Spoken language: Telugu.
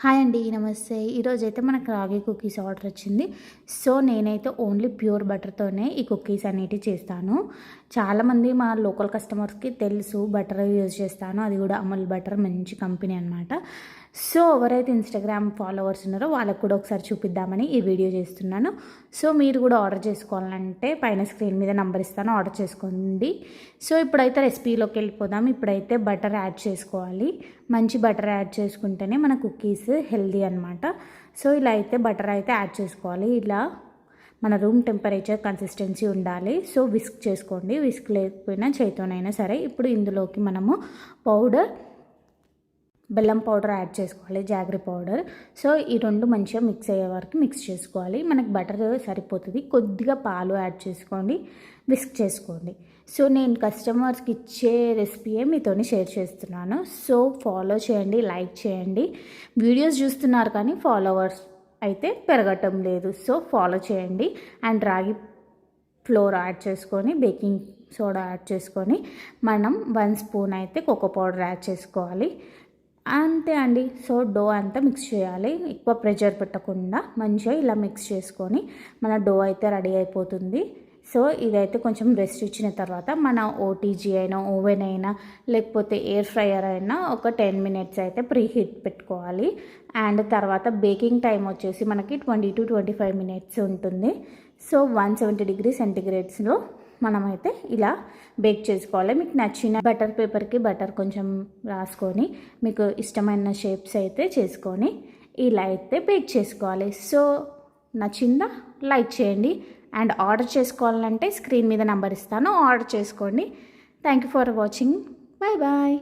హాయ్ అండి, నమస్తే. ఈరోజైతే మనకు రాగి కుకీస్ ఆర్డర్ వచ్చింది. సో నేనైతే ఓన్లీ ప్యూర్ బటర్తోనే ఈ కుకీస్ అనేటివి చేస్తాను. చాలామంది మా లోకల్ కస్టమర్స్కి తెలుసు బటర్ యూజ్ చేస్తాను, అది కూడా అమూల్ బటర్, మంచి కంపెనీ అనమాట. సో ఎవరైతే ఇన్స్టాగ్రామ్ ఫాలోవర్స్ ఉన్నారో వాళ్ళకు కూడా ఒకసారి చూపిద్దామని ఈ వీడియో చేస్తున్నాను. సో మీరు కూడా ఆర్డర్ చేసుకోవాలంటే పైన స్క్రీన్ మీద నెంబర్ ఇస్తాను, ఆర్డర్ చేసుకోండి. సో ఇప్పుడైతే రెసిపీలోకి వెళ్ళిపోదాం. ఇప్పుడైతే బటర్ యాడ్ చేసుకోవాలి. మంచి బటర్ యాడ్ చేసుకుంటేనే మన కుకీస్ హెల్దీ అనమాట. సో ఇలా అయితే బటర్ అయితే యాడ్ చేసుకోవాలి. ఇలా మన రూమ్ టెంపరేచర్ కన్సిస్టెన్సీ ఉండాలి. సో విస్క్ చేసుకోండి, విస్క్ లేకపోయినా చేతితోనైనా సరే. ఇప్పుడు ఇందులోకి మనము బెల్లం పౌడర్ యాడ్ చేసుకోవాలి, జాగరీ పౌడర్. సో ఈ రెండు మంచిగా మిక్స్ అయ్యే వరకు మిక్స్ చేసుకోవాలి. మనకి బటర్ సరిపోతుంది. కొద్దిగా పాలు యాడ్ చేసుకోండి, విస్క్ చేసుకోండి. సో నేను కస్టమర్స్కి ఇచ్చే రెసిపీయే మీతోని షేర్ చేస్తున్నాను. సో ఫాలో చేయండి, లైక్ చేయండి. వీడియోస్ చూస్తున్నారు కానీ ఫాలోవర్స్ అయితే పెరగటం లేదు. సో ఫాలో చేయండి. అండ్ రాగి ఫ్లోర్ యాడ్ చేసుకొని, బేకింగ్ సోడా యాడ్ చేసుకొని, మనం 1 స్పూన్ అయితే కోకో పౌడర్ యాడ్ చేసుకోవాలి. అంతే అండి. సో డో అంతా మిక్స్ చేయాలి, ఎక్కువ ప్రెషర్ పెట్టకుండా మంచిగా ఇలా మిక్స్ చేసుకొని మన డో అయితే రెడీ అయిపోతుంది. సో ఇదైతే కొంచెం రెస్ట్ ఇచ్చిన తర్వాత మన ఓటీజీ అయినా, ఓవెన్ అయినా, లేకపోతే ఎయిర్ ఫ్రైయర్ అయినా ఒక 10 మినిట్స్ అయితే ప్రీ హీట్ పెట్టుకోవాలి. అండ్ తర్వాత బేకింగ్ టైం వచ్చేసి మనకి 20 to 25 మినిట్స్ ఉంటుంది. సో 170 డిగ్రీ సెంటిగ్రేడ్స్లో మనమైతే ఇలా బేక్ చేసుకోవాలి. మీకు నచ్చిన బటర్ పేపర్కి బటర్ కొంచెం రాసుకొని మీకు ఇష్టమైన షేప్స్ అయితే చేసుకొని ఇలా అయితే బేక్ చేసుకోవాలి. సో నచ్చిందా లైక్ చేయండి. అండ్ ఆర్డర్ చేసుకోవాలంటే స్క్రీన్ మీద నెంబర్ ఇస్తాను, ఆర్డర్ చేసుకోండి. Thank you for watching. Bye bye.